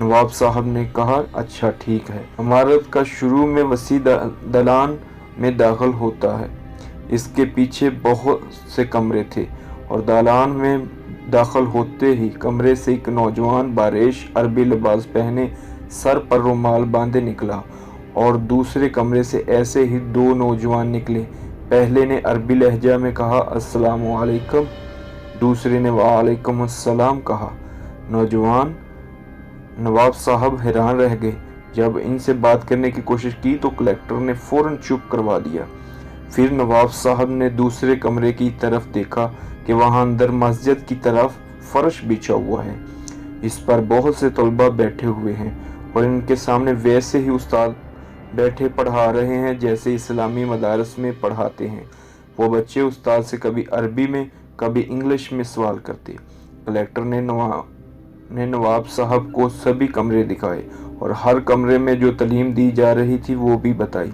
نواب صاحب نے کہا اچھا ٹھیک ہے۔ عمارت کا شروع میں وسیع دالان میں داخل ہوتا ہے، اس کے پیچھے بہت سے کمرے تھے اور دالان میں داخل ہوتے ہی کمرے سے ایک نوجوان باریش عربی لباس پہنے سر پر رومال باندھے نکلا اور دوسرے کمرے سے ایسے ہی دو نوجوان نکلے۔ پہلے نے عربی لہجہ میں کہا السلام علیکم، دوسرے نے وعلیکم السلام کہا۔ نواب صاحب حیران رہ گئے۔ جب ان سے بات کرنے کی کوشش کی تو کلکٹر نے فوراً چپ کروا دیا۔ پھر نواب صاحب نے دوسرے کمرے کی طرف دیکھا کہ وہاں اندر مسجد کی طرف فرش بچھا ہوا ہے، اس پر بہت سے طلباء بیٹھے ہوئے ہیں اور ان کے سامنے ویسے ہی استاد بیٹھے پڑھا رہے ہیں جیسے اسلامی مدارس میں پڑھاتے ہیں۔ وہ بچے استاد سے کبھی عربی میں کبھی انگلش میں سوال کرتے۔ کلکٹر نے نواب صاحب کو سبھی کمرے دکھائے اور ہر کمرے میں جو تعلیم دی جا رہی تھی وہ بھی بتائی۔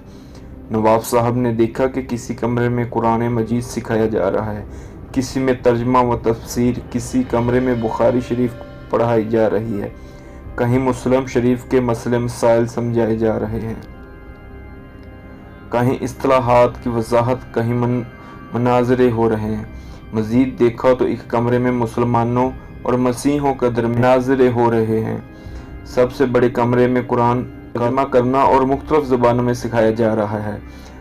نواب صاحب نے دیکھا کہ کسی کمرے میں قرآن مجید سکھایا جا رہا ہے، کسی میں ترجمہ و تفسیر، کسی کمرے میں بخاری شریف پڑھائی جا رہی ہے، کہیں مسلم شریف کے مسئلے مسائل سمجھائے جا رہے ہیں، کہیں اصطلاحات کی وضاحت، کہیں مناظرے ہو رہے ہیں۔ مزید دیکھا تو ایک کمرے میں مسلمانوں اور مسیحیوں کے درمیان مناظرے ہو رہے ہیں۔ سب سے بڑے کمرے میں قرآن ترجمہ کرنا اور مختلف زبانوں میں سکھایا جا رہا ہے،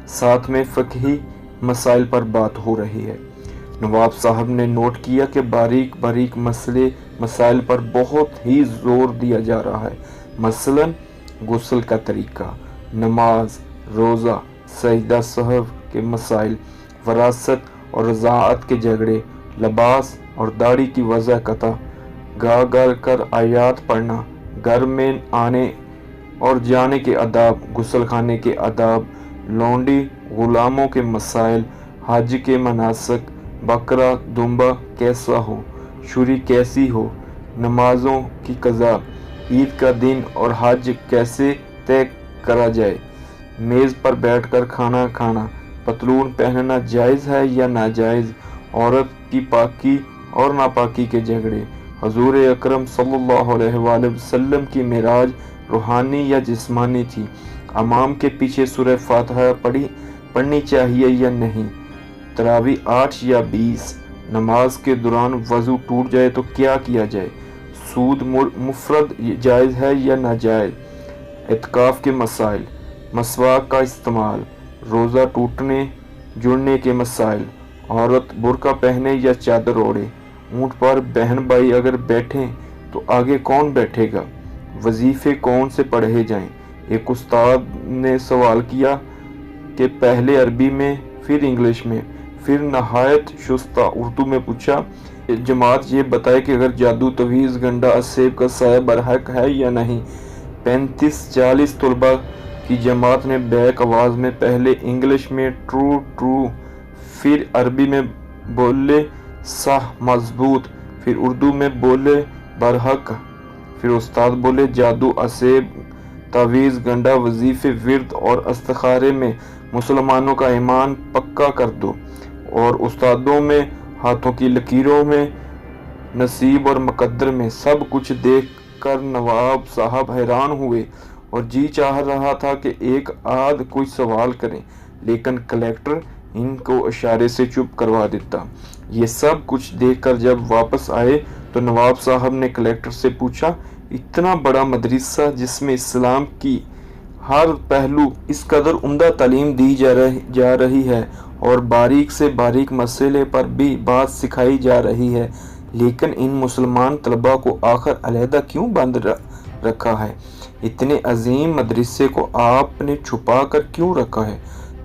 ساتھ میں فقہی مسائل پر بات ہو رہی ہے۔ نواب صاحب نے نوٹ کیا کہ باریک باریک مسائل پر بہت ہی زور دیا جا رہا ہے، مثلاً غسل کا طریقہ، نماز، روزہ، سجدہ سہو کے مسائل، وراثت اور رضاعت کے جھگڑے، لباس اور داڑھی کی وضع قطع، گا گا کر آیات پڑھنا، گھر میں آنے اور جانے کے آداب، غسل خانے کے آداب، لونڈی غلاموں کے مسائل، حج کے مناسک، بکرا دمبا کیسا ہو، شری کیسی ہو، نمازوں کی قضا، عید کا دن اور حج کیسے طے کرا جائے، میز پر بیٹھ کر کھانا کھانا، پتلون پہننا جائز ہے یا ناجائز، عورت کی پاکی اور ناپاکی کے جھگڑے، حضور اکرم صلی اللہ علیہ وآلہ وسلم کی معراج روحانی یا جسمانی تھی، امام کے پیچھے سورہ فاتحہ پڑھنی چاہیے یا نہیں، تراویح 8 یا 20، نماز کے دوران وضو ٹوٹ جائے تو کیا کیا جائے، سود مفرد جائز ہے یا ناجائز، اعتکاف کے مسائل، مسواک کا استعمال، روزہ ٹوٹنے جڑنے کے مسائل، عورت برقع پہنے یا چادر اوڑھے، اونٹ پر بہن بھائی اگر بیٹھیں تو آگے کون بیٹھے گا، وظیفے کون سے پڑھے جائیں۔ ایک استاد نے سوال کیا کہ پہلے عربی میں پھر انگلش میں، پھر نہایت شستہ اردو میں پوچھا جماعت یہ بتائے کہ اگر جادو تویز گنڈا اسیب کا سایہ برحق ہے یا نہیں۔ 35-40 طلباء کی جماعت نے بیک آواز میں پہلے انگلش میں ٹرو، پھر عربی میں بولے صح مضبوط، پھر اردو میں بولے برحق، پھر استاد بولے جادو اسیب تعویذ گنڈا وظیفے ورد اور استخارے میں مسلمانوں کا ایمان پکا کر دو، اور استادوں میں ہاتھوں کی لکیروں میں نصیب اور مقدر میں سب کچھ دیکھ کر نواب صاحب حیران ہوئے اور جی چاہ رہا تھا کہ ایک آدھ کوئی سوال کریں، لیکن کلکٹر ان کو اشارے سے چپ کروا دیتا۔ یہ سب کچھ دیکھ کر جب واپس آئے تو نواب صاحب نے کلکٹر سے پوچھا اتنا بڑا مدرسہ جس میں اسلام کی ہر پہلو اس قدر عمدہ تعلیم دی جا رہی ہے اور باریک سے باریک مسئلے پر بھی بات سکھائی جا رہی ہے، لیکن ان مسلمان طلباء کو آخر علیحدہ کیوں بند رکھا ہے؟ اتنے عظیم مدرسے کو آپ نے چھپا کر کیوں رکھا ہے؟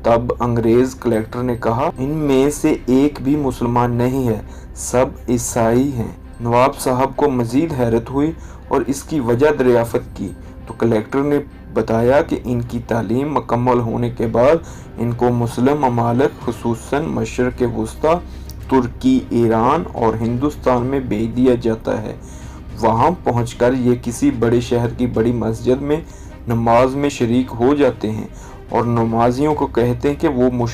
تب انگریز کلکٹر نے کہا ان میں سے ایک بھی مسلمان نہیں ہے، سب عیسائی ہیں۔ نواب صاحب کو مزید حیرت ہوئی اور اس کی وجہ دریافت کی تو کلکٹر نے بتایا کہ ان کی تعلیم مکمل ہونے کے بعد ان کو مسلم ممالک خصوصاً مشرق وسطیٰ، ترکی، ایران اور ہندوستان میں بھیج دیا جاتا ہے۔ وہاں پہنچ کر یہ کسی بڑے شہر کی بڑی مسجد میں نماز میں شریک ہو جاتے ہیں اور نمازیوں کو کہتے ہیں کہ وہ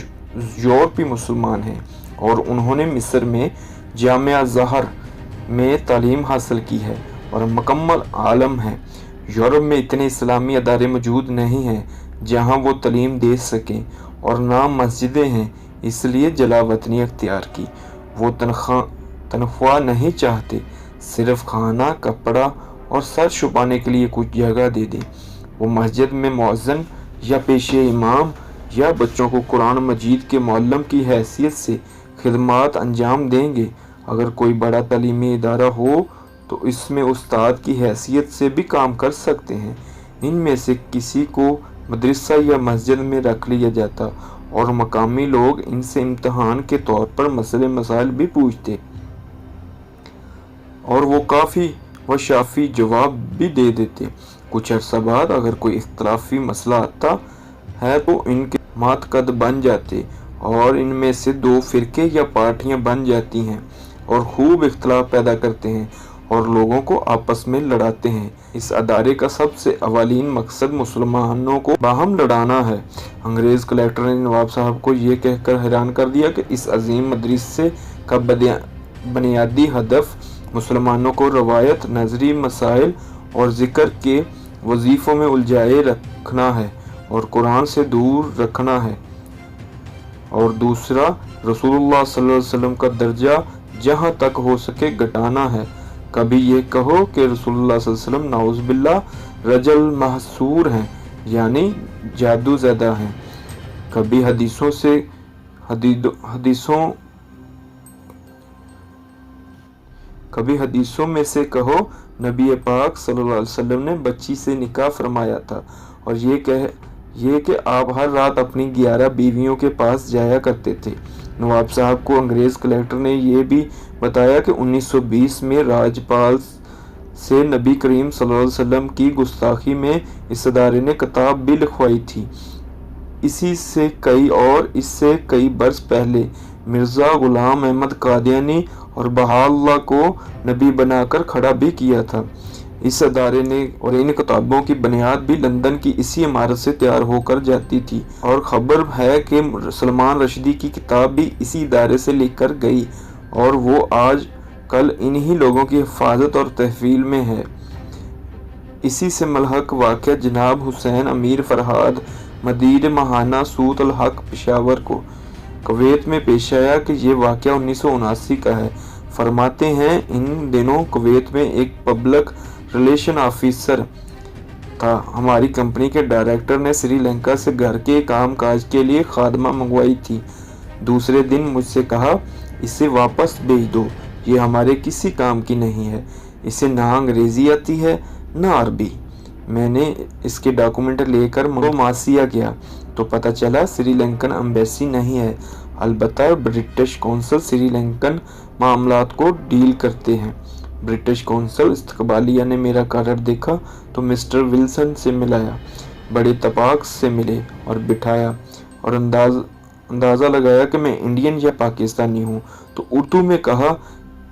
یورپی مسلمان ہیں اور انہوں نے مصر میں جامعہ زہر میں تعلیم حاصل کی ہے اور مکمل عالم ہیں۔ یورپ میں اتنے اسلامی ادارے موجود نہیں ہیں جہاں وہ تعلیم دے سکیں، اور نہ مسجدیں ہیں، اس لیے جلا وطنی اختیار کی۔ وہ تنخواہ نہیں چاہتے، صرف کھانا، کپڑا اور سر چھپانے کے لیے کچھ جگہ دے دیں۔ وہ مسجد میں مؤذن یا پیشے امام یا بچوں کو قرآن مجید کے معلم کی حیثیت سے خدمات انجام دیں گے۔ اگر کوئی بڑا تعلیمی ادارہ ہو تو اس میں استاد کی حیثیت سے بھی کام کر سکتے ہیں۔ ان میں سے کسی کو مدرسہ یا مسجد میں رکھ لیا جاتا اور مقامی لوگ ان سے امتحان کے طور پر مسئلے مسائل بھی پوچھتے، اور وہ کافی و شافی جواب بھی دے دیتے۔ کچھ عرصہ بعد اگر کوئی اختلافی مسئلہ آتا ہے تو ان کے ماتحت بن جاتے، اور ان میں سے دو فرقے یا پارٹیاں بن جاتی ہیں اور خوب اختلاف پیدا کرتے ہیں اور لوگوں کو آپس میں لڑاتے ہیں۔ اس ادارے کا سب سے اولین مقصد مسلمانوں کو باہم لڑانا ہے۔ انگریز کلکٹر نے نواب صاحب کو یہ کہہ کر حیران کر دیا کہ اس عظیم مدرسے کا بنیادی ہدف مسلمانوں کو روایت، نظری مسائل اور ذکر کے وظیفوں میں الجھائے رکھنا ہے اور قرآن سے دور رکھنا ہے، اور دوسرا رسول اللہ صلی اللہ علیہ وسلم کا درجہ جہاں تک ہو سکے گھٹانا ہے۔ کبھی یہ کہو کہ رسول اللہ صلی اللہ علیہ وسلم نعوذ باللہ رجل محسور ہیں، یعنی جادو زدہ ہیں۔ کبھی حدیثوں میں سے کہو نبی پاک صلی اللہ علیہ وسلم نے بچی سے نکاح فرمایا تھا، اور یہ کہ آپ ہر رات اپنی 11 بیویوں کے پاس جایا کرتے تھے۔ نواب صاحب کو انگریز کلکٹر نے یہ بھی بتایا کہ 1920 میں راجپال سے نبی کریم صلی اللہ علیہ وسلم کی گستاخی میں اس ادارے نے کتاب بھی لکھوائی تھی۔ اس سے کئی برس پہلے مرزا غلام احمد قادیانی اور بہاءاللہ کو نبی بنا کر کھڑا بھی کیا تھا۔ اس ادارے نے اور ان کتابوں کی بنیاد بھی لندن کی اسی عمارت سے تیار ہو کر جاتی تھی، اور خبر ہے کہ سلمان رشدی کی کتاب بھی اسی ادارے سے لکھ کر گئی، اور وہ آج کل انہی لوگوں کی حفاظت اور تحویل میں ہے۔ اسی سے ملحق واقعہ جناب حسین امیر فرہاد مدیر ماہانہ سوت الحق پشاور کو کویت میں پیش آیا کہ یہ واقعہ 1979 کا ہے۔ فرماتے ہیں ان دنوں کویت میں ایک پبلک ریلیشن آفیسر تھا۔ ہماری کمپنی کے ڈائریکٹر نے سری لنکا سے گھر کے کام کاج کے لیے خادمہ منگوائی تھی۔ دوسرے دن مجھ سے کہا، اسے واپس بھیج دو، یہ ہمارے کسی کام کی نہیں ہے، اسے نہ انگریزی آتی ہے نہ عربی۔ میں نے اس کے ڈاکومنٹ لے کر ماسیا گیا تو پتہ چلا سری لنکن ایمبیسی نہیں ہے، البتہ برٹش کونسل سری لنکن معاملات کو ڈیل کرتے ہیں۔ برٹش کونسل استقبالیہ نے میرا کارڈ دیکھا تو مسٹر ولسن سے ملایا، بڑے اتفاق سے ملے اور بٹھایا، اور اندازہ لگایا کہ میں انڈین یا پاکستانی ہوں تو اردو میں کہا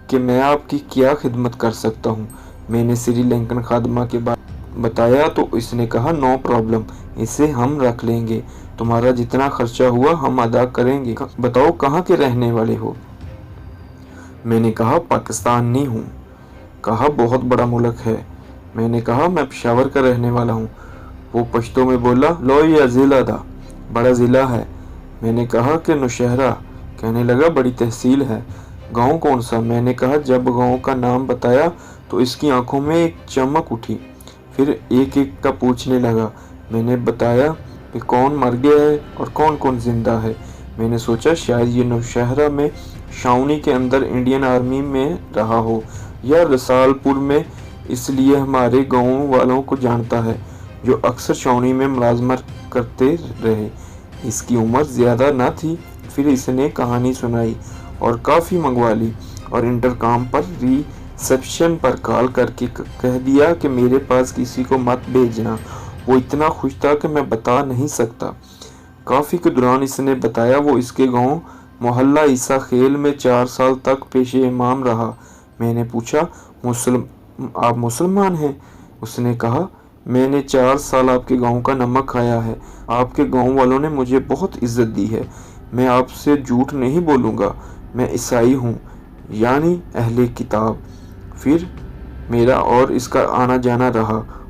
کہ میں آپ کی کیا خدمت کر سکتا ہوں۔ میں نے سری لنکن خادمہ کے بارے بتایا تو اس نے کہا، نو پرابلم، اسے ہم رکھ لیں گے، تمہارا جتنا خرچہ ہوا ہم ادا کریں گے۔ بتاؤ کہاں کے رہنے والے ہو؟ میں نے کہا پاکستانی ہوں۔ کہا بہت بڑا ملک ہے۔ میں نے کہا میں پشاور کا رہنے والا ہوں۔ وہ پشتو میں بولا، لو یہ ضلع دا، بڑا ضلع ہے۔ میں نے کہا کہ نوشہرہ۔ کہنے لگا بڑی تحصیل ہے۔ گاؤں کون سا؟ میں نے کہا۔ جب گاؤں کا نام بتایا تو اس کی آنکھوں میں ایک چمک اٹھی، پھر ایک ایک کا پوچھنے لگا۔ میں نے بتایا کہ کون مر گیا ہے اور کون کون زندہ ہے۔ میں نے سوچا شاید یہ نوشہرہ میں چھاؤنی کے اندر انڈین آرمی میں رہا ہو یا رسال پور میں، اس لیے ہمارے گاؤں والوں کو جانتا ہے جو اکثر چھاؤنی میں ملازمت کرتے رہے۔ اس کی عمر زیادہ نہ تھی۔ پھر اس نے کہانی سنائی اور کافی منگوا لی، اور انٹرکام پر ریسیپشن پر کال کر کے کہہ دیا کہ میرے پاس کسی کو مت بھیجنا۔ وہ اتنا خوش تھا کہ میں بتا نہیں سکتا۔ کافی کے دوران اس نے بتایا وہ اس کے گاؤں محلہ عیسیٰ خیل میں 4 سال تک پیش امام رہا۔ میں نے پوچھا، آپ مسلمان ہیں؟ اس نے کہا، میں نے 4 سال آپ کے گاؤں کا نمک کھایا ہے۔ آپ کے گاؤں والوں نے مجھے بہت عزت دی ہے۔ میں آپ سے جھوٹ نہیں بولوں گا، میں عیسائی ہوں، یعنی اہل کتاب۔ پھر میرا اور اس کا آنا جانا رہا،